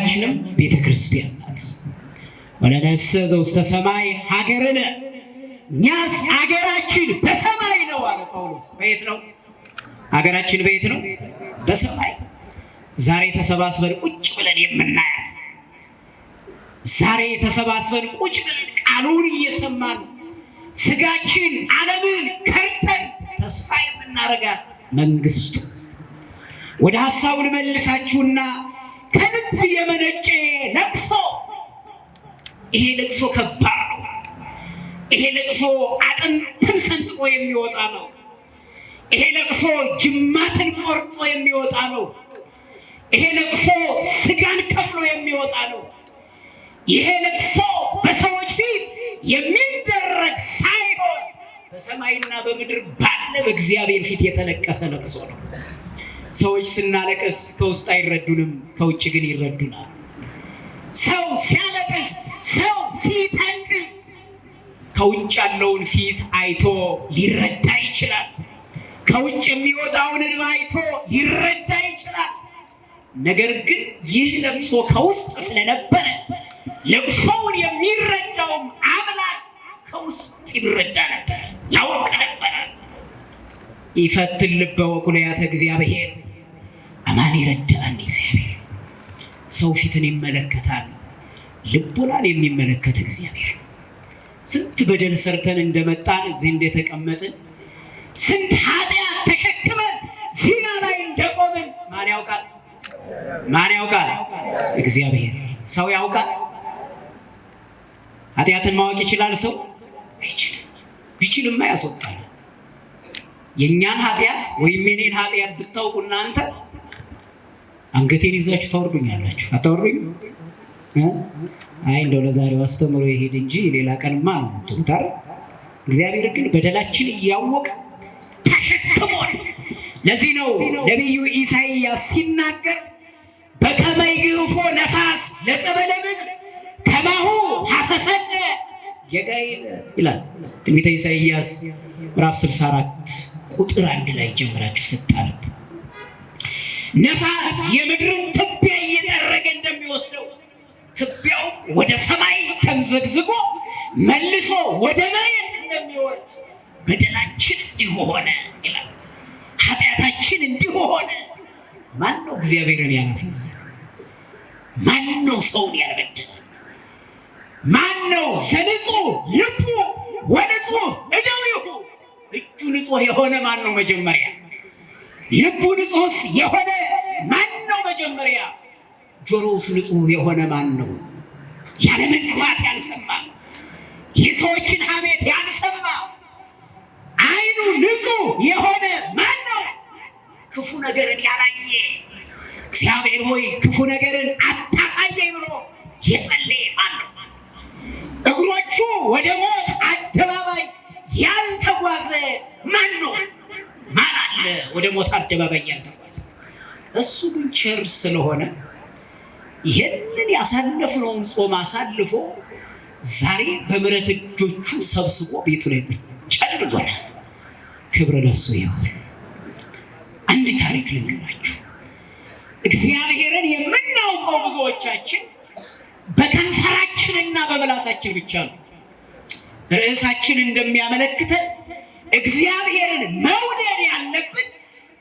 ችንም ቤተክርስቲያን ናት። ወለነሰ ዘውስተ ሰማይ ሀገርነ እኛስ ሀገራችን በሰማይ ነው አለ ጳውሎስ። በየት ነው ሀገራችን? በየት ነው? በሰማይ። ዛሬ ተሰባስበን ቁጭ ብለን የምናያት፣ ዛሬ ተሰባስበን ቁጭ ብለን ቃሉን እየሰማን ስጋችን ዓለምን ከርተን ተስፋ የምናረጋት መንግስቱ ወደ ሐሳቡ ልመልሳችሁና ከልብ የመነጨ ለቅሶ፣ ይሄ ለቅሶ ከባድ ነው። ይሄ ለቅሶ አጥንትን ሰንጥቆ የሚወጣ ነው። ይሄ ለቅሶ ጅማትን ቆርጦ የሚወጣ ነው። ይሄ ለቅሶ ስጋን ከፍሎ የሚወጣ ነው። ይሄ ለቅሶ በሰዎች ፊት የሚደረግ ሳይሆን በሰማይና በምድር ባለ በእግዚአብሔር ፊት የተለቀሰ ለቅሶ ነው። ሰዎች ስናለቅስ ከውስጥ አይረዱንም፣ ከውጭ ግን ይረዱናል። ሰው ሲያለቅስ፣ ሰው ሲተክዝ ከውጭ ያለውን ፊት አይቶ ሊረዳ ይችላል። ከውጭ የሚወጣውን እንባ አይቶ ሊረዳ ይችላል። ነገር ግን ይህ ለቅሶ ከውስጥ ስለነበረ ለቅሶውን የሚረዳውም አምላክ ከውስጥ ይረዳ ነበር፣ ያውቅ ነበር። ይፈትን ልበ ወኩልያተ እግዚአብሔር አማን ይረዳን። እግዚአብሔር ሰው ፊትን ይመለከታል፣ ልቦናን የሚመለከት እግዚአብሔር። ስንት በደል ሰርተን እንደመጣን እዚህ እንደተቀመጥን፣ ስንት ኃጢአት ተሸክመን ዚና ላይ እንደቆምን ማን ያውቃል? ማን ያውቃል? እግዚአብሔር። ሰው ያውቃል? ኃጢአትን ማወቅ ይችላል ሰው? አይችልም። ቢችልማ ያስወጣል። የኛን ኃጢአት ወይም የኔን ኃጢአት ብታውቁ እናንተ አንገቴን ይዛችሁ ታወርዱኛላችሁ። አታወርዱኝ? አይ እንደው ለዛሬው አስተምሮ ይሄድ እንጂ ሌላ ቀንማ ነው ትምታር። እግዚአብሔር ግን በደላችን እያወቀ ተሸክሞን። ለዚህ ነው ነቢዩ ኢሳይያስ ሲናገር በከመ ይግፎ ነፋስ ለጸበለ ምድር ከማሁ ሐሰሰነ ጌጋዬን ይላል። ትንቢተ ኢሳይያስ ምዕራፍ 64 ቁጥር 1 ላይ ጀምራችሁ ስታነቡ ነፋስ የምድርን ትቢያ እየጠረገ እንደሚወስደው ትቢያው ወደ ሰማይ ተምዘግዝጎ መልሶ ወደ መሬት እንደሚወርድ በደላችን እንዲሁ ሆነ ይላል። ኃጢአታችን እንዲሁ ሆነ። ማን ነው እግዚአብሔርን ያላሳዘነ? ማን ነው ሰውን ያልበደለ? ማን ነው ዘንጹህ ልቡ ወንጹህ እደዊሁ? እጁ ንጹህ የሆነ ማን ነው መጀመሪያ? ልቡ ንጹህ የሆነ ማን ነው መጀመሪያ? ጆሮውስ ንጹህ የሆነ ማን ነው? ያለ መንክፋት ያልሰማ፣ የሰዎችን ሐሜት ያልሰማ፣ አይኑ ንጹህ የሆነ ማን ነው? ክፉ ነገርን ያላየ፣ እግዚአብሔር ሆይ ክፉ ነገርን አታሳየኝ ብሎ የጸለየ ማን ነው? እግሮቹ ወደ ሞት አደባባይ ያልተጓዘ ማን ነው? ማን አለ ወደ ሞት አደባባይ ያልተጓዘ? እሱ ግን ቸር ስለሆነ ይህንን ያሳለፍነውን ጾም አሳልፎ ዛሬ በምሕረት እጆቹ ሰብስቦ ቤቱ ላይ ቁጭ አድርጎናል። ክብር ለእሱ ይሁን። አንድ ታሪክ ልንገራችሁ። እግዚአብሔርን የምናውቀው ብዙዎቻችን በከንፈራችንና በምላሳችን ብቻ ነው። ርዕሳችን እንደሚያመለክተን እግዚአብሔርን መውደድ ያለብን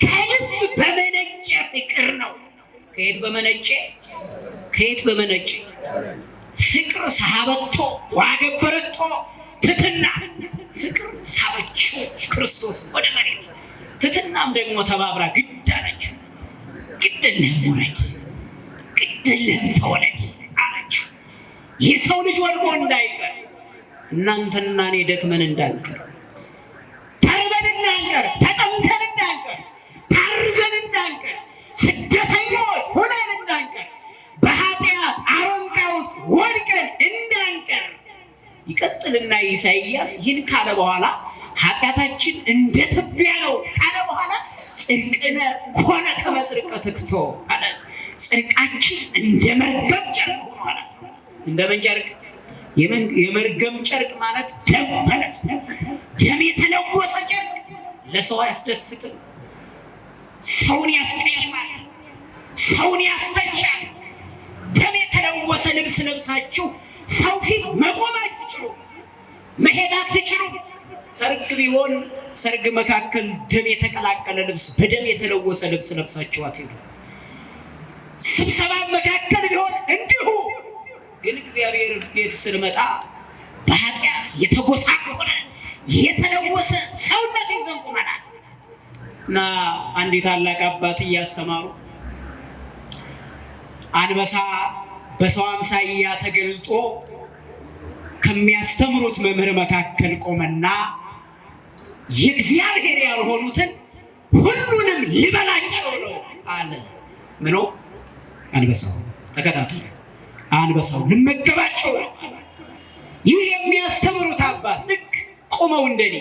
ከልብ በመነጨ ፍቅር ነው። ከየት በመነጨ? ከየት በመነጨ? ፍቅር ሳበቶ ዋገበረቶ ትትና ፍቅር ሳበችው ክርስቶስ ወደ መሬት፣ ትትናም ደግሞ ተባብራ ግድ አለችው። ግድልህም ውረድ፣ ግድልህም ተወለድ አለችው። የሰው ልጅ ወድቆ እንዳይቀር፣ እናንተና እኔ ደክመን እንዳንቀር፣ ተርበን እንዳንቀር፣ ተጠምተን እንዳንቀር፣ ታርዘን እንዳንቀር፣ ስደተኞች ሆነን እንዳንቀር፣ በኃጢአት አረንቋ ውስጥ ወድቀን እንዳንቀር ይቀጥልና ኢሳይያስ ይህን ካለ በኋላ ኃጢአታችን እንደ ትቢያ ነው ካለ በኋላ ጽድቅነ ኮነ ከመ ጽድቀ ትክቶ አለ። ጽድቃችን እንደ መርገም ጨርቅ ሆኗል። እንደምን ጨርቅ? የመርገም ጨርቅ ማለት ደም ማለት ነው። ደም የተለወሰ ጨርቅ ለሰው አያስደስትም። ሰውን ያስቀይማል፣ ሰውን ያስተቻል። ደም ልብስ ለብሳችሁ ሰው ፊት መቆም አትችሉም፣ መሄድ አትችሉም። ሰርግ ቢሆን ሰርግ መካከል ደም የተቀላቀለ ልብስ በደም የተለወሰ ልብስ ለብሳችሁ አትሄዱ። ስብሰባ መካከል ቢሆን እንዲሁ። ግን እግዚአብሔር ቤት ስንመጣ በኃጢአት የተጎሳቆለ የተለወሰ ሰውነት ይዘን ቆመናል። እና አንዲት ታላቅ አባት እያስተማሩ አንበሳ በሰው አምሳያ ተገልጦ ከሚያስተምሩት መምህር መካከል ቆመና የእግዚአብሔር ያልሆኑትን ሁሉንም ሊበላቸው ነው አለ። ምኖ አንበሳው ተከታተሉ። አንበሳው ልመገባቸው ነው። ይህ የሚያስተምሩት አባት ልክ ቆመው እንደኔ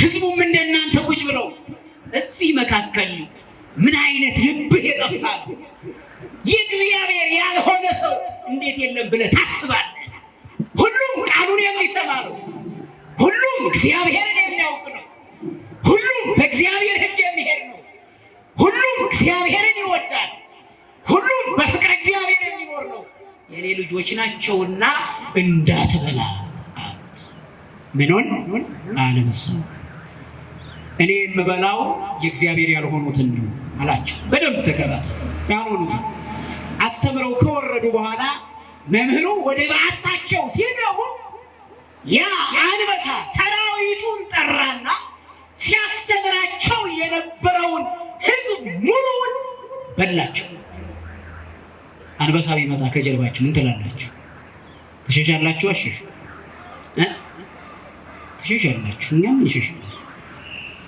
ህዝቡም እንደናንተ ቁጭ ብለው እዚህ መካከል ምን አይነት ልብህ የጠፋ ነው? የእግዚአብሔር ያልሆነ ሰው እንዴት የለም ብለህ ታስባለህ? ሁሉም ቃሉን የሚሰማ ነው። ሁሉም እግዚአብሔርን የሚያውቅ ነው። ሁሉም በእግዚአብሔር ሕግ የሚሄድ ነው። ሁሉም እግዚአብሔርን ይወዳል። ሁሉም በፍቅር እግዚአብሔር የሚኖር ነው። የኔ ልጆች ናቸውና እንዳትበላ አሉት። ምኑን? አንበሳው። እኔ የምበላው የእግዚአብሔር ያልሆኑትን ነው አላቸው። በደንብ ተከታተሉ። ያልሆኑትን አስተምረው ከወረዱ በኋላ መምህሩ ወደ በዓታቸው ሲገቡ ያ አንበሳ ሰራዊቱን ጠራና ሲያስተምራቸው የነበረውን ሕዝብ ሙሉውን በላቸው። አንበሳ ቢመጣ ከጀርባችሁ ምን ትላላችሁ? ትሸሻላችሁ? አሽሽ ትሸሻላችሁ? እኛም እንሸሻለን።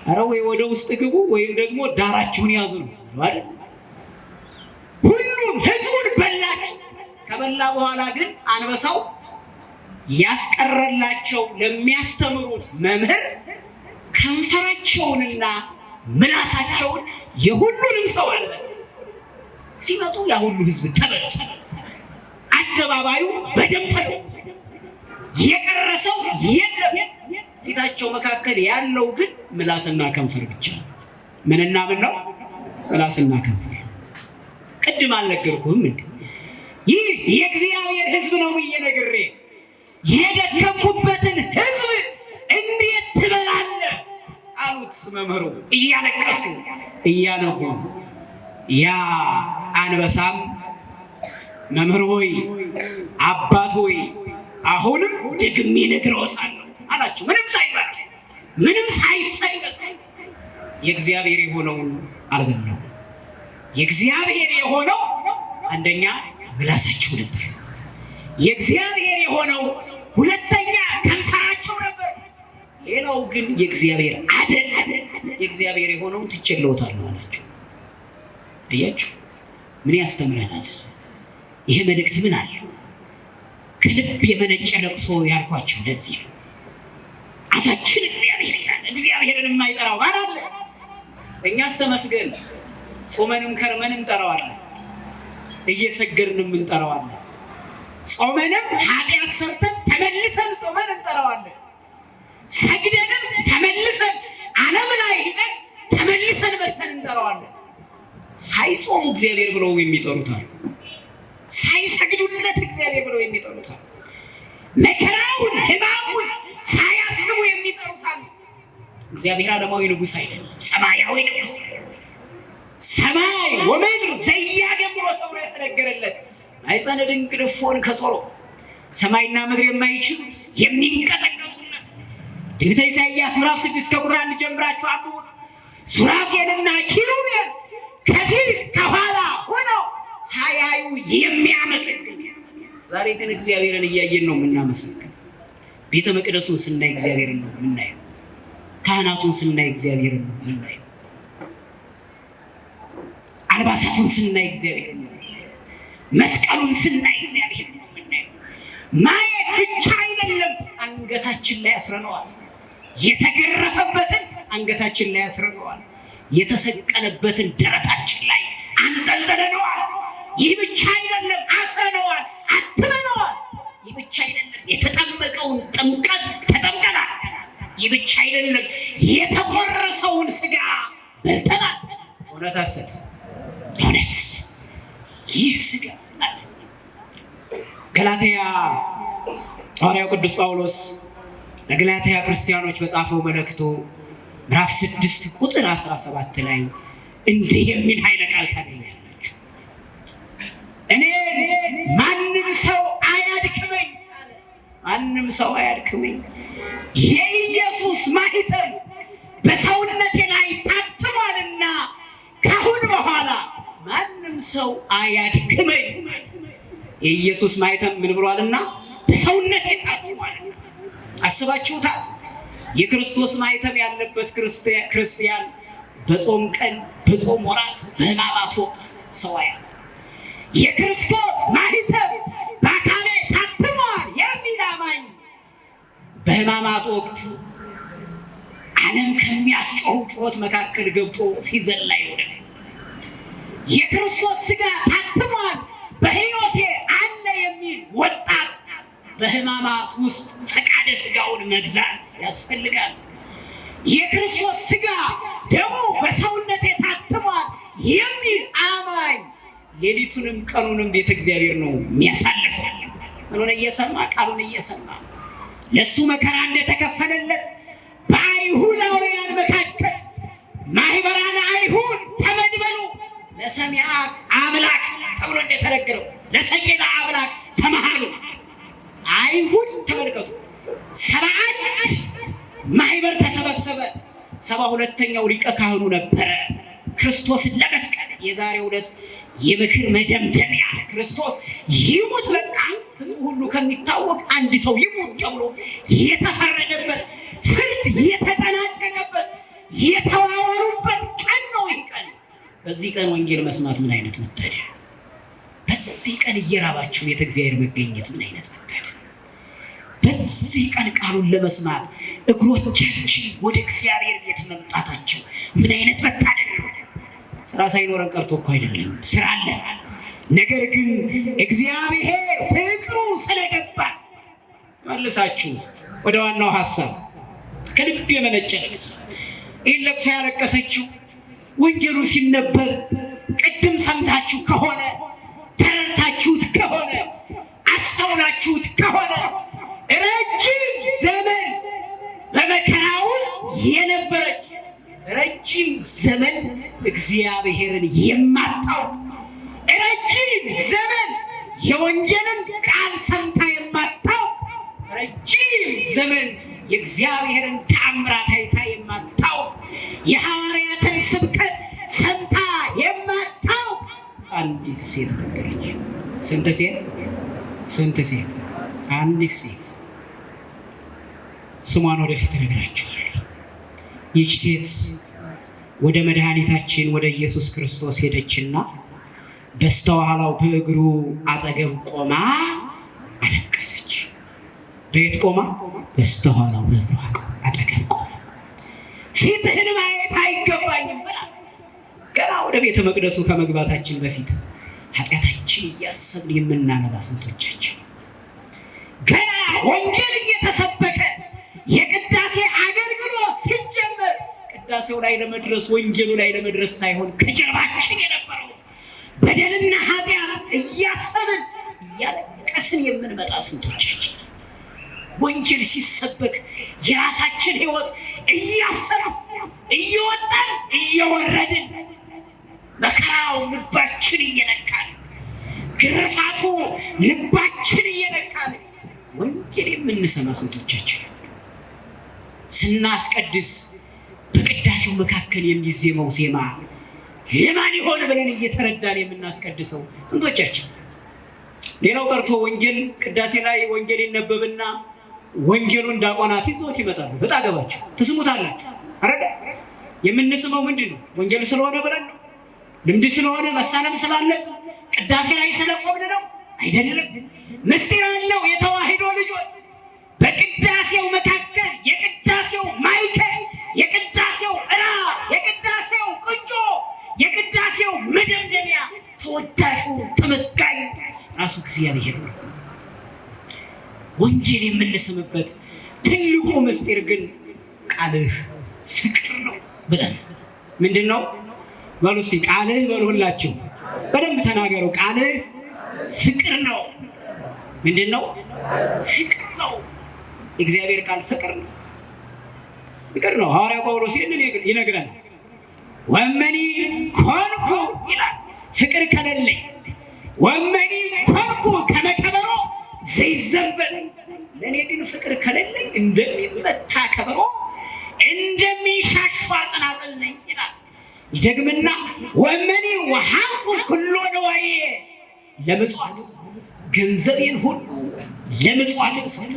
ኧረ ወይ ወደ ውስጥ ግቡ ወይም ደግሞ ዳራችሁን ያዙ ነው አይደል? ሁሉም ሕዝቡን በላቸው። ከበላ በኋላ ግን አንበሳው ያስቀረላቸው ለሚያስተምሩት መምህር ከንፈራቸውንና ምላሳቸውን የሁሉንም ሰው አለ። ሲመጡ ያ ሁሉ ህዝብ ተበላ። አደባባዩ በደም ፈለው። የቀረሰው የለም። ፊታቸው መካከል ያለው ግን ምላስና ከንፈር ብቻ። ምንና ምን ነው? ምላስና ከንፈር። ቅድም አልነገርኩህም እንዴ? ይህ የእግዚአብሔር ህዝብ ነው ብዬ ነግሬ የደከምኩበትን ህዝብ እንዴት ትበላለህ አሉት መምህሩ እያለቀሱ እያነቡ። ያ አንበሳም መምህር ሆይ አባት ሆይ አሁንም ደግሜ እነግርዎታለሁ አላቸው። ምንም ሳይበላ ምንም ሳይሰቀቅ የእግዚአብሔር የሆነውን አልበላው። የእግዚአብሔር የሆነው አንደኛ ምላሳቸው ነበር። የእግዚአብሔር የሆነው ሁለተኛ ከንፈራቸው ነበር። ሌላው ግን የእግዚአብሔር አይደለም። የእግዚአብሔር የሆነውን ትቼልዎታለሁ አላቸው። አያችሁ ምን ያስተምረናል? ይሄ መልእክት ምን አለው? ከልብ የመነጨ ለቅሶ ያልኳችሁ ለዚህ ነው። አፋችን እግዚአብሔር ይላል። እግዚአብሔርን የማይጠራው ማን አለ? እኛስ ተመስገን ጾመንም ከርመንም እንጠራዋለን፣ እየሰገድንም እንጠራዋለን። ጾመንም ኃጢአት ሰርተን ተመልሰን ጾመን እንጠራዋለን። ሰግደንም ተመልሰን ዓለም ላይ ሄደን ተመልሰን መተን እንጠራዋለን። ሳይጾሙ እግዚአብሔር ብለው የሚጠሩታል። ሳይሰግዱለት እግዚአብሔር ብለው የሚጠሩታል። መከራውን ሕማሙን ሳያስቡ የሚጠሩታል። እግዚአብሔር ዓለማዊ ንጉሥ አይደለም፣ ሰማያዊ ንጉሥ። ሰማይ ወምድር ዘያገምሮ ተብሎ የተነገረለት ማኅፀነ ድንግል እፎን ከጾሮ ሰማይና ምድር የማይችሉት የሚንቀጠቀጡለት ትንቢተ ኢሳይያስ ምዕራፍ 6 ከቁጥር 1 ጀምራችሁ አንብቡ። ሱራፌልና ኪሩቤል ከፊት ከኋላ ሆነው ሳያዩ የሚያመሰግን። ዛሬ ግን እግዚአብሔርን እያየን ነው የምናመሰግን። ቤተ መቅደሱን ስናይ እግዚአብሔርን ነው የምናየው። ካህናቱን ስናይ እግዚአብሔርን ነው የምናየው። አልባሳቱን ስናይ እግዚአብሔርን ነው የምናየው። መስቀሉን ስናይ እግዚአብሔርን ነው የምናየው። ማየት ብቻ አይደለም፣ አንገታችን ላይ አስረነዋል። የተገረፈበትን አንገታችን ላይ አስረነዋል። የተሰቀለበትን ደረታችን ላይ አንጠልጥለነዋል። ይህ ብቻ አይደለም፣ አስረነዋል፣ አትመነዋል። ይህ ብቻ አይደለም፣ የተጠመቀውን ጥምቀት ተጠምቀናል። ይህ ብቻ አይደለም፣ የተቆረሰውን ስጋ በልተናል። እውነት ሐሰት? እውነት። ይህ ስጋ ገላትያ ሐዋርያው ቅዱስ ጳውሎስ ለገላትያ ክርስቲያኖች በጻፈው መልእክቱ ምዕራፍ 6 ቁጥር 17 ላይ እንዲህ የሚል ኃይለ ቃል ታገኛላችሁ። እኔ ማንም ሰው አያድክመኝ፣ ማንም ሰው አያድክመኝ፣ የኢየሱስ ማኅተም በሰውነቴ ላይ ታትሟልና ካሁን በኋላ ማንም ሰው አያድክመኝ። የኢየሱስ ማኅተም ምን ብሏልና? በሰውነቴ ታትሟልና። አስባችሁታል? የክርስቶስ ማኅተም ያለበት ክርስቲያን በጾም ቀን፣ በጾም ወራት፣ በሕማማት ወቅት ሰው ያያል። የክርስቶስ ማኅተም በአካሌ ታትሟል የሚል አማኝ በሕማማት ወቅት ዓለም ከሚያስጮሁ ጩኸት መካከል ገብቶ ሲዘላ ይውላል። የክርስቶስ ሥጋ ታትሟል በሕይወቴ አለ የሚል ወጣት በሕማማት ውስጥ ፈቃደ ሥጋውን መግዛት ያስፈልጋል። የክርስቶስ ሥጋ ደሙ በሰውነቴ ታትሟል የሚል አማኝ ሌሊቱንም ቀኑንም ቤተ እግዚአብሔር ነው የሚያሳልፈው። ምኑን እየሰማ? ቃሉን እየሰማ ለእሱ መከራ እንደተከፈለለት በአይሁዳውያን መካከል ማኅበራነ አይሁድ ተመድበሉ ለሰሚዐ አምላክ ተብሎ እንደተነገረው ለሰቂለ አምላክ ተመሃሉ። አይሁድ ተመልከቱ፣ 71 ማኅበር ተሰበሰበ። 72ኛው ሊቀ ካህኑ ነበረ ክርስቶስን ለመስቀል። የዛሬው ዕለት የምክር መደምደሚያ ክርስቶስ ይሙት በቃ ሕዝቡ ሁሉ ከሚታወቅ አንድ ሰው ይሙት ተብሎ የተፈረደበት ፍርድ የተጠናቀቀበት የተዋዋሉበት ቀን ነው ይህ ቀን። በዚህ ቀን ወንጌል መስማት ምን አይነት መታደል! በዚህ ቀን እየራባችሁ ቤተ እግዚአብሔር መገኘት ምን አይነት መታደል! በዚህ ቀን ቃሉን ለመስማት እግሮቻችን ወደ እግዚአብሔር ቤት መምጣታቸው ምን አይነት መታደል ነው! ስራ ሳይኖረን ቀርቶ እኮ አይደለም፣ ስራ አለ። ነገር ግን እግዚአብሔር ፍቅሩ ስለገባን መልሳችሁ ወደ ዋናው ሐሳብ ከልብ የመነጨ ይህን ለቅሶ ያለቀሰችው ወንጌሉ ሲነበብ ቅድም ሰምታችሁ ከሆነ ተረድታችሁት ከሆነ አስተውላችሁት ከሆነ ረጅም ዘመን በመከራ ውስጥ የነበረች ረጅም ዘመን እግዚአብሔርን የማታውቅ ረጅም ዘመን የወንጌልን ቃል ሰምታ የማታውቅ ረጅም ዘመን የእግዚአብሔርን ተአምራት አይታ የማታውቅ የሐዋርያትን ስብከት ሰምታ የማታውቅ አንዲት ሴት ነገረች። ስንት ሴት? ስንት ሴት? አንዲት ሴት። ስሟን ወደፊት እነግራችኋለሁ። ይህች ሴት ወደ መድኃኒታችን ወደ ኢየሱስ ክርስቶስ ሄደችና በስተኋላው በእግሩ አጠገብ ቆማ አለቀሰች። በየት ቆማ? በስተኋላው በእግሩ አጠገብ ቆማ ፊትህን ማየት አይገባኝም ብላ ገና ወደ ቤተ መቅደሱ ከመግባታችን በፊት ኃጢአታችን እያሰብን የምናነባ ስንቶቻችን ገና ወንጌል እየተሰበከ የቅዳሴ አገልግሎት ሲጀመር ቅዳሴው ላይ ለመድረስ ወንጌሉ ላይ ለመድረስ ሳይሆን ከጀርባችን የነበረው በደልና ኃጢአት እያሰብን እያለቀስን የምንመጣ ስንቶቻችን ወንጌል ሲሰበክ የራሳችን ሕይወት እያሰብን እየወጣን እየወረድን መከራው ልባችን እየነካን ግርፋቱ ልባችን እየነካን ወንጌል የምንሰማ ስንቶቻችን ስናስቀድስ በቅዳሴው መካከል የሚዜመው ዜማ ለማን ይሆን ብለን እየተረዳን የምናስቀድሰው ስንቶቻችን? ሌላው ቀርቶ ወንጌል ቅዳሴ ላይ ወንጌል ይነበብና ወንጌሉን ዲያቆናት ይዘውት ይመጣሉ። በጣገባችሁ ትስሙታላችሁ አይደል? የምንስመው ምንድን ነው? ወንጌል ስለሆነ ብለን ነው? ልምድ ስለሆነ መሳለም ስላለ ቅዳሴ ላይ ስለቆምን ነው? አይደለም። ምስጢር አለው። የተዋህዶ ልጆች በቅዳሴው መካከል የቅዳሴው ማዕከል የቅዳሴው ራስ የቅዳሴው ቅንጮ የቅዳሴው መደምደሚያ ተወዳጁ ተመስጋኝ ራሱ እግዚአብሔር ነው። ወንጌል የምንስምበት ትልቁ ምስጢር ግን ቃልህ ፍቅር ነው ብለን ምንድን ነው በሉ እስኪ ቃልህ በሉ ሁላችሁ በደንብ ተናገሩ። ቃልህ ፍቅር ነው። ምንድነው? ፍቅር ነው። እግዚአብሔር ቃል ፍቅር ነው። ፍቅር ነው። ሐዋርያው ጳውሎስ ይነግረናል። ወመኒ ኮንኩ ይላል ፍቅር ከሌለኝ ወመኒ ኮንኩ ከመከበሮ ዘይዘንበል ለኔ ግን ፍቅር ከሌለኝ እንደሚመታ ከበሮ እንደሚሻሽ ጸናጽል ነኝ ይላል። ይደግምና ወመኒ ወሐንኩ ኩሎ ነዋዬ ለምጽዋት ገንዘቤን ሁሉ ለምጽዋት ሰጥ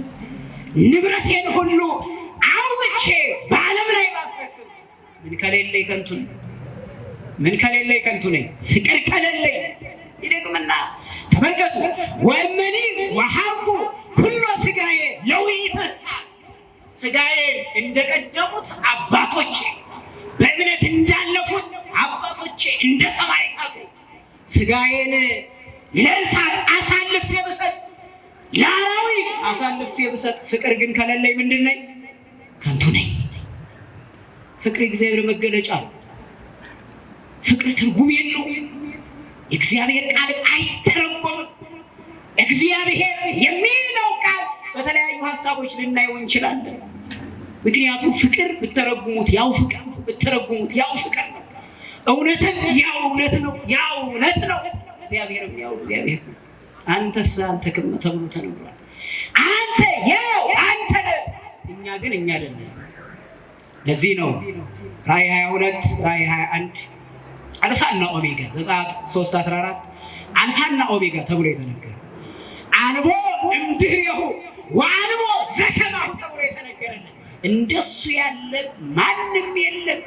ንብረቴን ሁሉ አውጥቼ በዓለም ላይ ባስረክብ ምን ከሌለኝ ከንቱ ነኝ። ምን ከሌለኝ ከንቱ ነኝ። ፍቅር ከሌለኝ ይደግምና ተመልከቱ። ወመኒ ወሐንኩ ኩሎ ስጋዬ ለውይይት ስጋዬ እንደቀደሙት አባቶቼ በእምነት እንዳለፉት አባቶቼ እንደ ሰማዕታቱ ስጋዬን ለእሳት አሳልፌ ብሰጥ ለአራዊት አሳልፌ ብሰጥ ፍቅር ግን ከሌለኝ ምንድን ነኝ? ከንቱ ነኝ። ፍቅር እግዚአብሔር መገለጫ ነው። ፍቅር ትርጉም የለውም። እግዚአብሔር ቃል አይተረጎምም። እግዚአብሔር የሚለው ቃል በተለያዩ ሀሳቦች ልናየው እንችላለን። ምክንያቱም ፍቅር ብትተረጉሙት ያው ፍቅር ነው፣ ብትተረጉሙት ያው ፍቅር ነው። እውነትን ያው እውነት ነው፣ ያው እውነት ነው። እግዚአብሔርም ያው እግዚአብሔር ነው። አንተስ አንተ ተብሎ ተነግሯል። አንተ ያው አንተ ነህ፣ እኛ ግን እኛ አይደለም። ለዚህ ነው ራእይ 22 ራእይ 21 አልፋና ኦሜጋ ዘጸአት 3:14 አልፋና ኦሜጋ ተብሎ የተነገረ አልቦ እምድኅሬሁ ወአልቦ ዘከማሁ ተብሎ የተነገረልን እንደሱ ያለ ማንም የለም።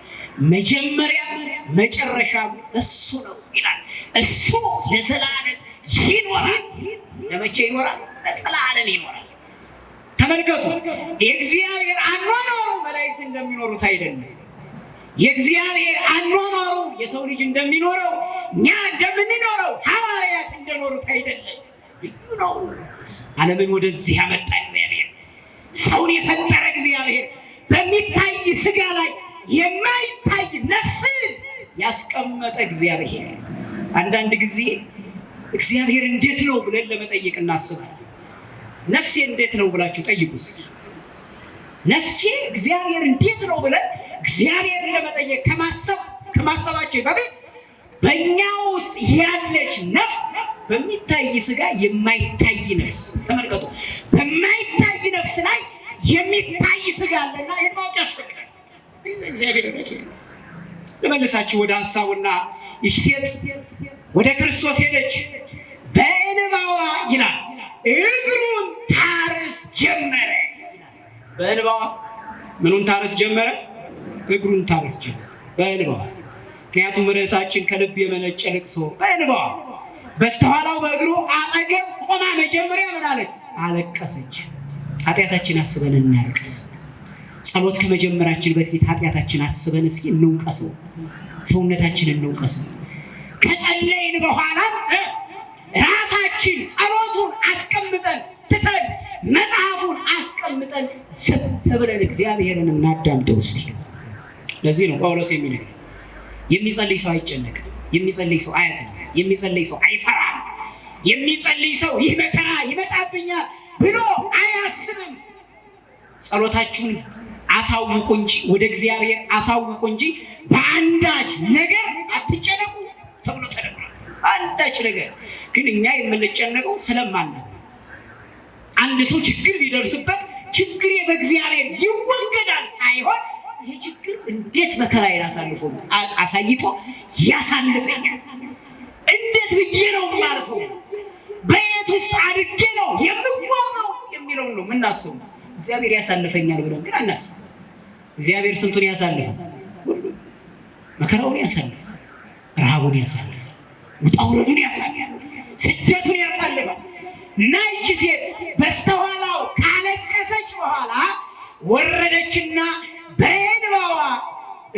መጀመሪያ መጨረሻም እሱ ነው ይላል። እሱ ለዘላለም ይኖራል። ለመቼ ይኖራል? ለዘላለም ይኖራል። ተመልከቱ። የእግዚአብሔር አኗኗሩ መላእክት እንደሚኖሩት አይደለም። የእግዚአብሔር አኗኗሩ የሰው ልጅ እንደሚኖረው እኛ እንደምንኖረው ሐዋርያት እንደኖሩት አይደለም። ልዩ ነው። ዓለምን ወደዚህ ያመጣ እግዚአብሔር፣ ሰውን የፈጠረ እግዚአብሔር፣ በሚታይ ስጋ ላይ የማይታይ ነፍስን ያስቀመጠ እግዚአብሔር። አንዳንድ ጊዜ እግዚአብሔር እንዴት ነው ብለን ለመጠየቅ እናስባለን። ነፍሴ እንዴት ነው ብላችሁ ጠይቁስ። ነፍሴ እግዚአብሔር እንዴት ነው ብለን እግዚአብሔርን ለመጠየቅ ከማሰባችን በፊት በእኛ ውስጥ ያለች ነፍስ በሚታይ ስጋ የማይታይ ነፍስ፣ ተመልከቱ፣ በማይታይ ነፍስ ላይ የሚታይ ስጋ አለና ይሄን ማወቅ ያስፈልጋል። እግዚአብሔር ረቂቅ ነው። ልመልሳችሁ ወደ ሐሳቡና ይህች ሴት ወደ ክርስቶስ ሄደች፣ በእንባዋ ይላል እግሩን ታርስ ጀመረ። በእንባዋ ምኑን ታርስ ጀመረ? እግሩን ታርስ ጀመረ በእንባዋ። ምክንያቱም ርዕሳችን ከልብ የመነጨ ልቅሶ በእንባዋ። በስተኋላው በእግሩ አጠገብ ቆማ መጀመሪያ ምን አለች? አለቀሰች። ኃጢአታችን አስበን እናልቅስ። ጸሎት ከመጀመራችን በፊት ኃጢአታችን አስበን እስኪ እንውቀሰው፣ ሰውነታችንን እንውቀሰው። ከጸለይን በኋላ ራሳችን ጸሎቱን አስቀምጠን ትተን መጽሐፉን አስቀምጠን ዝም ብለን እግዚአብሔርን እናዳምጠው እስኪ። ለዚህ ነው ጳውሎስ የሚነግረን የሚጸልይ ሰው አይጨነቅም፣ የሚጸልይ ሰው አያዝንም፣ የሚጸልይ ሰው አይፈራም፣ የሚጸልይ ሰው ይህ መከራ ይመጣብኛል ብሎ አያስብም። ጸሎታችሁን አሳውቁ እንጂ ወደ እግዚአብሔር አሳውቁ እንጂ በአንዳች ነገር አትጨነቁ ተብሎ ተነግሯል። አንዳች ነገር ግን እኛ የምንጨነቀው ስለማን ነው? አንድ ሰው ችግር ቢደርስበት ችግሬ በእግዚአብሔር ይወገዳል ሳይሆን ይህ ችግር እንዴት መከራዬን አሳይቶ ያሳልፈኛል፣ እንዴት ብዬ ነው የማልፈው፣ በየት ውስጥ አድጌ ነው የምጓዘው የሚለውን ነው የምናስበው። እግዚአብሔር ያሳልፈኛል ብለን ግን አናስብም። እግዚአብሔር ስንቱን ያሳልፋል? መከራውን ያሳልፋል፣ ረሃቡን ያሳልፋል፣ ውጣ ውረዱን ያሳልፋል፣ ስደቱን ያሳልፋል። እና ይህች ሴት በስተኋላው ካለቀሰች በኋላ ወረደችና በእንባዋ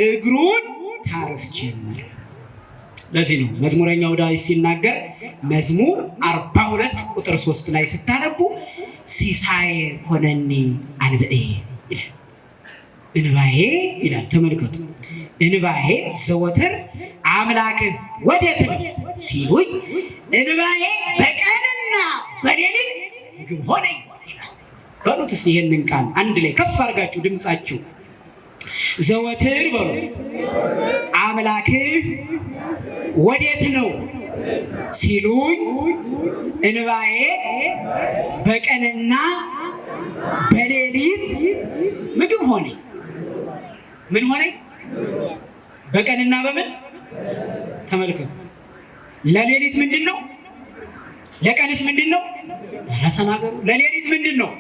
እግሩን ታርስ ጀመረ። ለዚህ ነው መዝሙረኛው ዳዊት ሲናገር መዝሙር 42 ቁጥር 3 ላይ ስታነቡ ሲሳዬ ኮነኒ አንብኤ ይላል። እንባዬ ይላል። ተመልከቱ፣ እንባዬ ዘወትር አምላክህ ወዴት ነው ሲሉኝ እንባዬ በቀንና በሌሊት ምግብ ሆነኝ በሉት። እስቲ ይሄንን ቃል አንድ ላይ ከፍ አድርጋችሁ ድምጻችሁ ዘወትር በሉ አምላክህ ወዴት ነው ሲሉኝ እንባዬ በቀንና በሌሊት ምግብ ሆነኝ። ምን ሆነኝ? በቀንና በምን? ተመልከቱ። ለሌሊት ምንድን ነው? ለቀንስ ምንድን ነው? ኧረ ተናገሩ። ለሌሊት ምንድን ነው?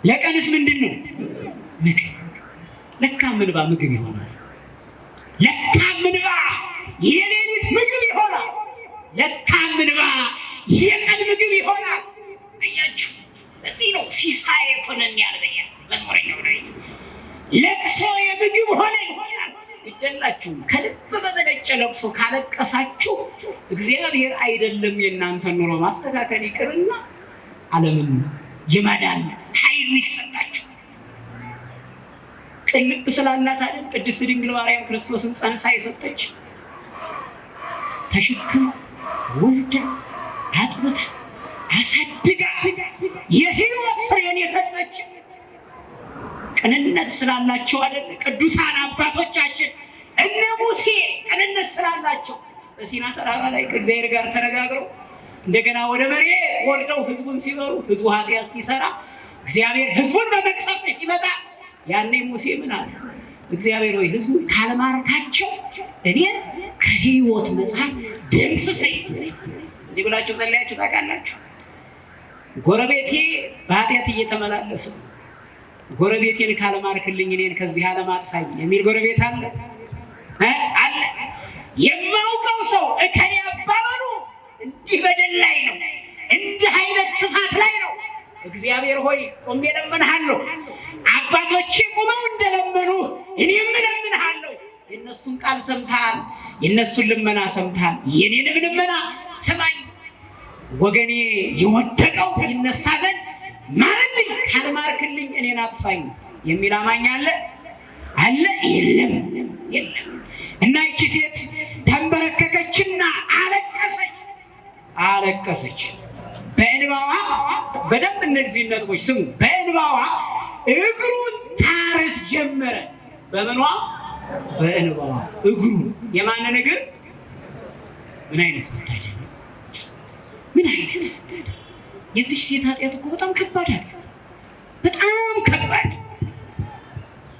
ለቀንስ ምንድን ነው? ምግብ። ለካ እንባ ምግብ ይሆናል። ለካ እንባ የሌሊት ምግብ ይሆናል። ለካ እንባ የቀን ምግብ ይሆናል። አያችሁ፣ እዚህ ነው ሲሳይ ሆነን ያልበያ መዝሙረኛው ዳዊት ለቅሶ የምግብ ሆነ ይላል። ግደላችሁ ከልብ በመነጨ ለቅሶ ካለቀሳችሁ እግዚአብሔር አይደለም የእናንተን ኑሮ ማስተካከል ይቅርና ዓለምን የማዳን ኃይሉ ይሰጣችሁ። ቅልብ ስላላት አይደል ቅድስት ድንግል ማርያም ክርስቶስን ጸንሳ የሰጠች ተሸክማ ወልዳ አጥብታ አሳድጋ የሕይወት ፍሬን የሰጠች ቅንነት ስላላቸው አይደል? ቅዱሳን አባቶቻችን እነ ሙሴ ቅንነት ስላላቸው በሲና ተራራ ላይ ከእግዚአብሔር ጋር ተነጋግረው እንደገና ወደ መሬት ወርደው ህዝቡን ሲመሩ ህዝቡ ኃጢአት ሲሰራ እግዚአብሔር ህዝቡን በመቅሰፍት ሲመጣ ያኔ ሙሴ ምን አለ? እግዚአብሔር ሆይ ህዝቡን ካልማረካቸው እኔ ከሕይወት መጽሐፍ ደምስሰኝ እንዲህ ብላችሁ ጸልያችሁ ታውቃላችሁ? ጎረቤቴ በኃጢአት እየተመላለሰ ጎረቤቴን ካልማርክልኝ እኔን ከዚህ ዓለም አጥፋኝ የሚል ጎረቤት አለ አለ። የማውቀው ሰው እከሌ አባባሉ እንዲህ በደል ላይ ነው፣ እንዲህ አይነት ክፋት ላይ ነው። እግዚአብሔር ሆይ ቆሜ እለምንሃለሁ፣ አባቶቼ ቆመው እንደለመኑ እኔም እለምንሃለሁ። የእነሱን ቃል ሰምተሃል፣ የእነሱን ልመና ሰምተሃል፣ የኔንም ልመና ስማኝ። ወገኔ የወደቀው ይነሳ ዘንድ ማርልኝ፣ ካልማርክልኝ እኔን አጥፋኝ የሚል አማኝ አለ አለ? የለም የለም። እና ይቺ ሴት ተንበረከከችና አለቀሰች አለቀሰች። በእንባዋ በደንብ እነዚህ ነጥቦች ስሙ። በእንባዋ እግሩን ታርስ ጀመረ። በምኗ? በእንባዋ እግሩ። የማንን እግር? ምን አይነት መታደል! ምን አይነት መታደል! የዚህ ሴት ኃጢአት እኮ በጣም ከባድ ኃጢአት፣ በጣም ከባድ።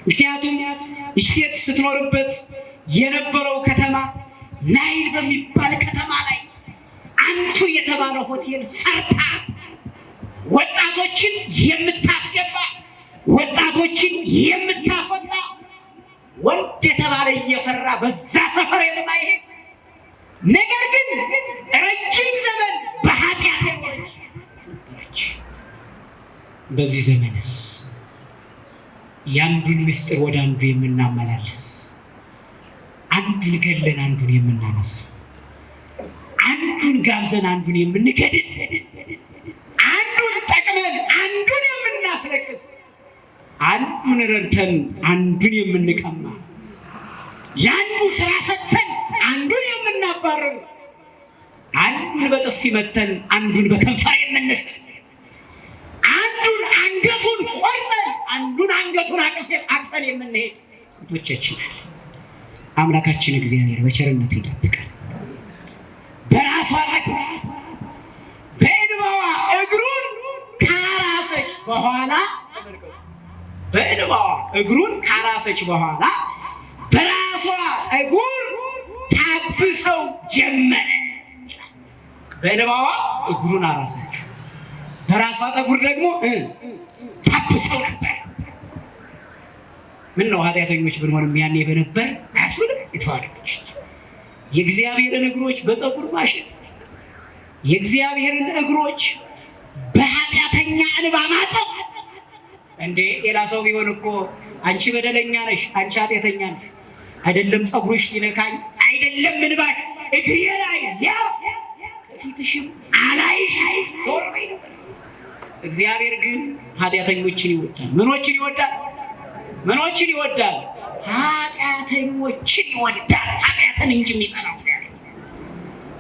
ምክንያቱም ይህ ሴት ስትኖርበት የነበረው ከተማ ናይል በሚባል ከተማ ላይ አንቱ የተባለ ሆቴል ሰርታ ወጣቶችን የምታስገባ ወጣቶችን የምታስወጣ ወንድ የተባለ እየፈራ በዛ ሰፈር የማይሄድ ነገር ግን ረጅም ዘመን በኃጢአት የኖረች ነበረች። በዚህ ዘመንስ የአንዱን ምስጢር ወደ አንዱ የምናመላለስ፣ አንዱን ገለን አንዱን የምናነሳ፣ አንዱን ጋብዘን አንዱን የምንገድል፣ አንዱን ጠቅመን አንዱን የምናስለቅስ፣ አንዱን ረድተን አንዱን የምንቀማ፣ ለአንዱ ስራ ሰጥተን አንዱን የምናባረር፣ አንዱን በጥፊ መተን አንዱን በከንፈር የምንስል፣ አንዱን አንገቱን ቆርጠን አንዱን አንገቱን አቅፈን የምንሄድ ሴቶቻችን አለ። አምላካችን እግዚአብሔር በቸርነቱ ይጠብቃል። በራሷ በእንባዋ እግሩን ካራሰች በኋላ በእንባዋ እግሩን ካራሰች በኋላ በራሷ ጠጉር ታብሰው ጀመረ። በእንባዋ እግሩን አራሰች፣ በራሷ ጠጉር ደግሞ ታብሰው ነበር። ምን ነው ኃጢአተኞች ብንሆንም ያኔ በነበር አያስብልም? የተዋረደች የእግዚአብሔርን እግሮች በፀጉር ማሸት፣ የእግዚአብሔርን እግሮች በኃጢአተኛ እንባ ማጠብ። እንዴ ሌላ ሰው ቢሆን እኮ አንቺ በደለኛ ነሽ፣ አንቺ ኃጢአተኛ ነሽ፣ አይደለም ፀጉርሽ ሊነካኝ፣ አይደለም እንባሽ እግሬ ላይ ሊያርፍ ከፊትሽም አላይሽ ዞር በይ ነበር። እግዚአብሔር ግን ኃጢአተኞችን ይወዳል። ምኖችን ይወዳል? ምኖችን ይወዳል? ኃጢአተኞችን ይወዳል። ኃጢአትን እንጂ የሚጠላው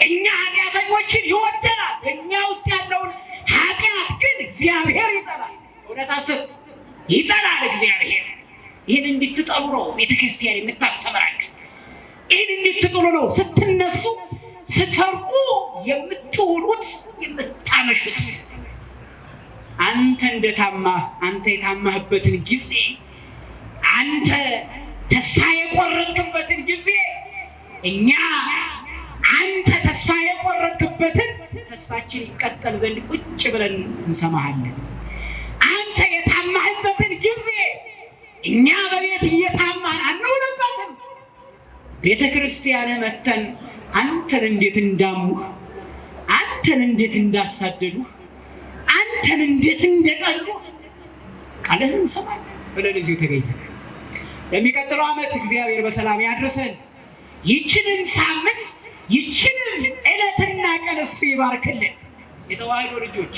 እኛ ኃጢአተኞችን ይወደናል። እኛ ውስጥ ያለውን ኃጢአት ግን እግዚአብሔር ይጠላል። እውነት አስብ፣ ይጠላል እግዚአብሔር። ይህን እንድትጠሉ ነው ቤተክርስቲያን የምታስተምራችሁ። ይህን እንድትጠሉ ነው ስትነሱ ስትርቁ የምትውሉት የምታመሹት። አንተ የታማህበትን ጊዜ፣ አንተ ተስፋ የቆረጥክበትን ጊዜ እኛ አንተ ተስፋ የቆረጥክበትን ተስፋችን ይቀጠል ዘንድ ቁጭ ብለን እንሰማሃለን። አንተ የታማህበትን ጊዜ እኛ በቤት እየታማን አንውልበትም። ቤተ ክርስቲያን መተን አንተን እንዴት እንዳሙህ፣ አንተን እንዴት እንዳሳደዱህ፣ አንተን እንዴት እንደጠሉህ ቃልህን እንሰማት ብለን እዚሁ ተገኝተን ለሚቀጥለው ዓመት እግዚአብሔር በሰላም ያድርሰን። ይችንን ሳምንት ይችንን ዕለትና ቀን እሱ ይባርክልን። የተዋሕዶ ልጆች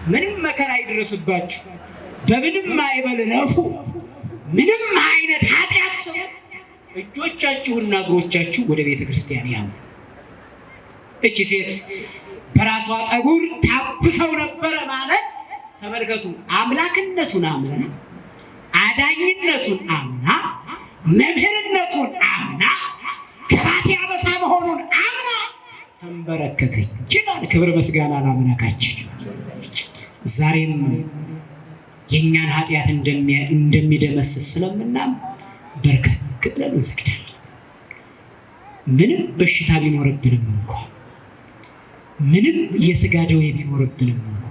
ምንም መከራ ይድረስባችሁ፣ በምንም ማዕበል ለፉ፣ ምንም አይነት ኃጢአት ሰው እጆቻችሁና እግሮቻችሁ ወደ ቤተ ክርስቲያን ያምሩ። እቺ ሴት በራሷ ጠጉር ታብሰው ነበረ ማለት ተመልከቱ። አምላክነቱን አምና፣ አዳኝነቱን አምና፣ መምህርነቱን አምና፣ ከባት ያበሳ መሆኑን አምና ተንበረከከች ይላል። ክብር ምስጋና ለአምላካችን። ዛሬም የእኛን ኃጢአት እንደሚደመስስ ስለምናምን በርከክ ብለን እንሰግዳለን። ምንም በሽታ ቢኖርብንም እንኳ፣ ምንም የሥጋ ደዌ ቢኖርብንም እንኳ፣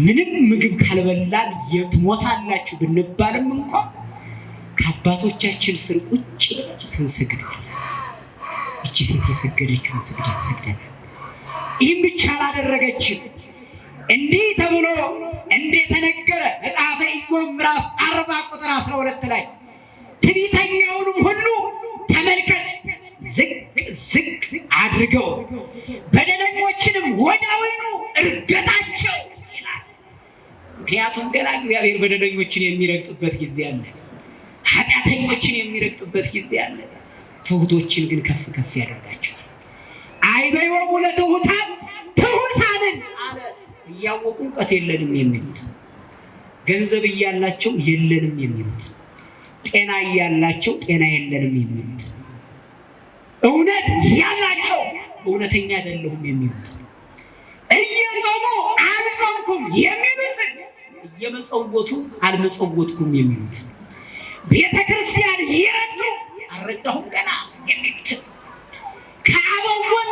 ምንም ምግብ ካልበላን ትሞታላችሁ ብንባልም እንኳ ከአባቶቻችን ስር ቁጭ ብለን ስንሰግድ እቺ ሴት የሰገደችውን ስግደት ሰግደናል። ይህም ብቻ አላደረገችም። እንዲህ ተብሎ እንደተነገረ መጽሐፈ ኢዮብ ምዕራፍ 40 ቁጥር 12 ላይ ትዕቢተኛውንም ሁሉ ተመልከት፣ ዝቅ ዝቅ አድርገው በደለኞችንም ወዲያውኑ እርገጣቸው ይላል። ምክንያቱም ገና እግዚአብሔር በደለኞችን የሚረግጥበት ጊዜ አለ፣ ኃጢአተኞችን የሚረግጥበት ጊዜ አለ። ትሑቶችን ግን ከፍ ከፍ ያደርጋቸዋል። አይበይወሙ ለትሑታን ትሑታንን አለ። እያወቁ እውቀት የለንም የሚሉት፣ ገንዘብ እያላቸው የለንም የሚሉት፣ ጤና እያላቸው ጤና የለንም የሚሉት፣ እውነት ያላቸው እውነተኛ አይደለሁም የሚሉት፣ እየጾሙ አልጾምኩም የሚሉትን እየመጸወቱ አልመጸወትኩም የሚሉት፣ ቤተ ክርስቲያን እየረዱ አልረዳሁም ገና የሚሉት፣ ከአበው ጎን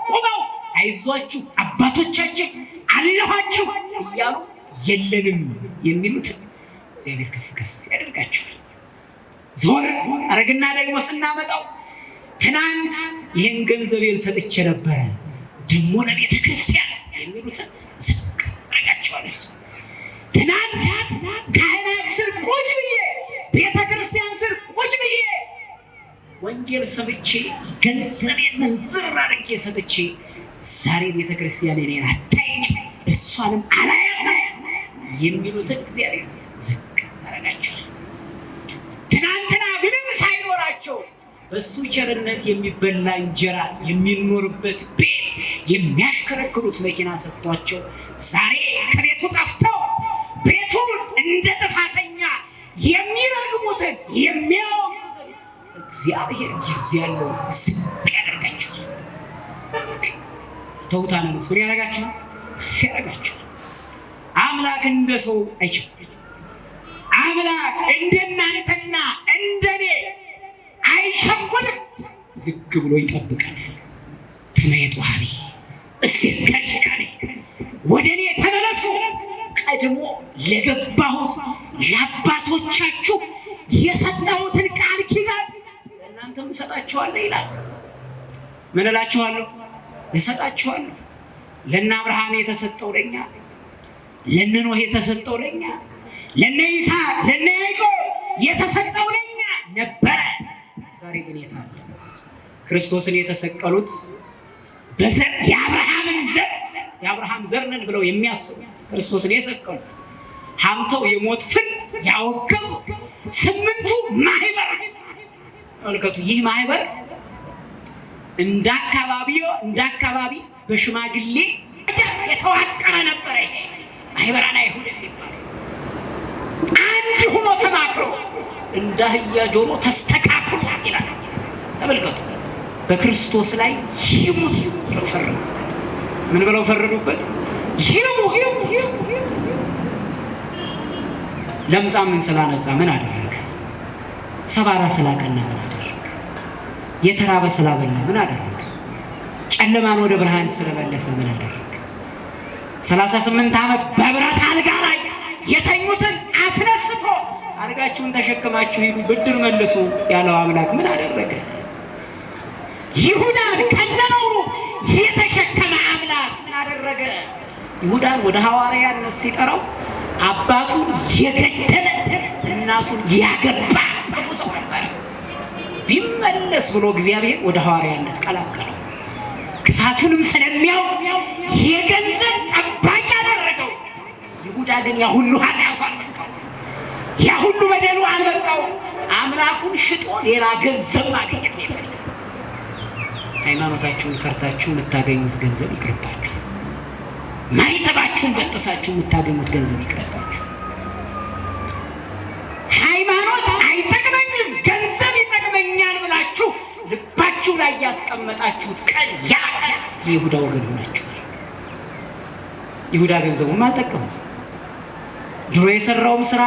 ቁመው አይዟችሁ አባቶቻችን አለኋችሁ እያሉ የለንም የሚሉት እግዚአብሔር ከፍ ከፍ ያደርጋቸዋል። ዞር አረግና ደግሞ ስናመጣው ትናንት ይህን ገንዘቤን ሰጥቼ ነበረ ደግሞ ለቤተ ክርስቲያን የሚሉትን ዝቅ አረጋቸዋል። ትናንት ካህናት ስር ቁጭ ብዬ፣ ቤተ ክርስቲያን ስር ቁጭ ብዬ ወንጌል ሰብቼ ገንዘቤን መንዝር አድርጌ ሰጥቼ ዛሬ ቤተ ክርስቲያን እኔን አታየኝም እሷንም አላያትም የሚሉትን እግዚአብሔር ዝቅ አረጋቸዋል። ትናንትና ምንም ሳይኖራቸው በሱ ቸርነት የሚበላ እንጀራ የሚኖርበት ቤት የሚያሽከረክሩት መኪና ሰጥቷቸው ዛሬ ከቤቱ ጠፍተው ቤቱን እንደ ጥፋተኛ የሚረግሙትን የሚያወግዙትን እግዚአብሔር ጊዜ ያለው ዝቅ ያደርጋቸዋል። ተውታነንስ ምን ያደርጋቸዋል? ከፍ ያደርጋቸዋል። አምላክ እንደ ሰው አይቸኩልም። አምላክ እንደናንተና እንደኔ አይቸኩልም። ዝግ ብሎ ይጠብቀናል። ተመየጡ ሀቢ እስከሽዳኔ ወደ እኔ ተመለሱ፣ ቀድሞ ለገባሁት ለአባቶቻችሁ የሰጠሁትን ቃል ኪዳን ለእናንተም እሰጣችኋለሁ ይላል። ምን እላችኋለሁ? እሰጣችኋለሁ። ለእነ አብርሃም የተሰጠው ለኛ፣ ለእነ ኖህ የተሰጠው ለኛ፣ ለእነ ይስሐቅ ለእነ ያዕቆብ የተሰጠው ለኛ ነበረ። ዛሬ ግን የት አለ? ክርስቶስን የተሰቀሉት በዘር የአብርሃም ዘር ነን ብለው የሚያስቡ ክርስቶስን የሰቀሉት ሀምተው የሞት ፍርድ ያወገዙ 8ቱ ማህበር መልከቱ። ይህ ማህበር እንደ አካባቢ በሽማግሌ የተዋቀረ ነበረ። ይሄ ማህበራን አይሁድ የሚባል አንድ ሆኖ ተማክሮ እንደ አህያ ጆሮ ተስተካክሎ ይላል። ተመልከቱ። በክርስቶስ ላይ ይሙት ብለው ፈረዱበት። ምን ብለው ፈረዱበት? ይሙት። ለምጻምን ስላነጻ ምን አደረገ? ሰባራ ስላቀና ምን አደረገ? የተራበ ስላበላ ምን አደረገ? ጨለማን ወደ ብርሃን ስለመለሰ ምን አደረገ? 38 ዓመት በብረት አልጋ ላይ የተኙትን አስነስቶ አልጋችሁን ተሸክማችሁ ሂዱ ብድር መልሱ ያለው አምላክ ምን አደረገ? ይሁዳን ከነነውሩ የተሸከመ አምላክ ምን አደረገ? ይሁዳን ወደ ሐዋርያነት ሲጠራው አባቱን የገደለ እናቱን ያገባ ክፉ ሰው ነበር። ቢመለስ ብሎ እግዚአብሔር ወደ ሐዋርያነት ቀላቀለው። ክፋቱንም ስለሚያውቅ የገንዘብ ጠባቂ ያደረገው። ይሁዳ ግን ያ ሁሉ ኃጢአቱ አልበቃው፣ ያ ሁሉ በደሉ አልበቃው። አምላኩን ሽጦ ሌላ ገንዘብ ማግኘት ነው የፈለገው። ሃይማኖታችሁን ከርታችሁ የምታገኙት ገንዘብ ይቅርባችሁ። ማይተባችሁን በጥሳችሁ የምታገኙት ገንዘብ ይቅርባችሁ። ሃይማኖት አይጠቅመኝም ገንዘብ ይጠቅመኛል ብላችሁ ልባችሁ ላይ ያስቀመጣችሁት ቀን ያ የይሁዳ ወገን ሆናችሁ። ይሁዳ ገንዘቡን አልጠቀመም። ድሮ የሰራውም ስራ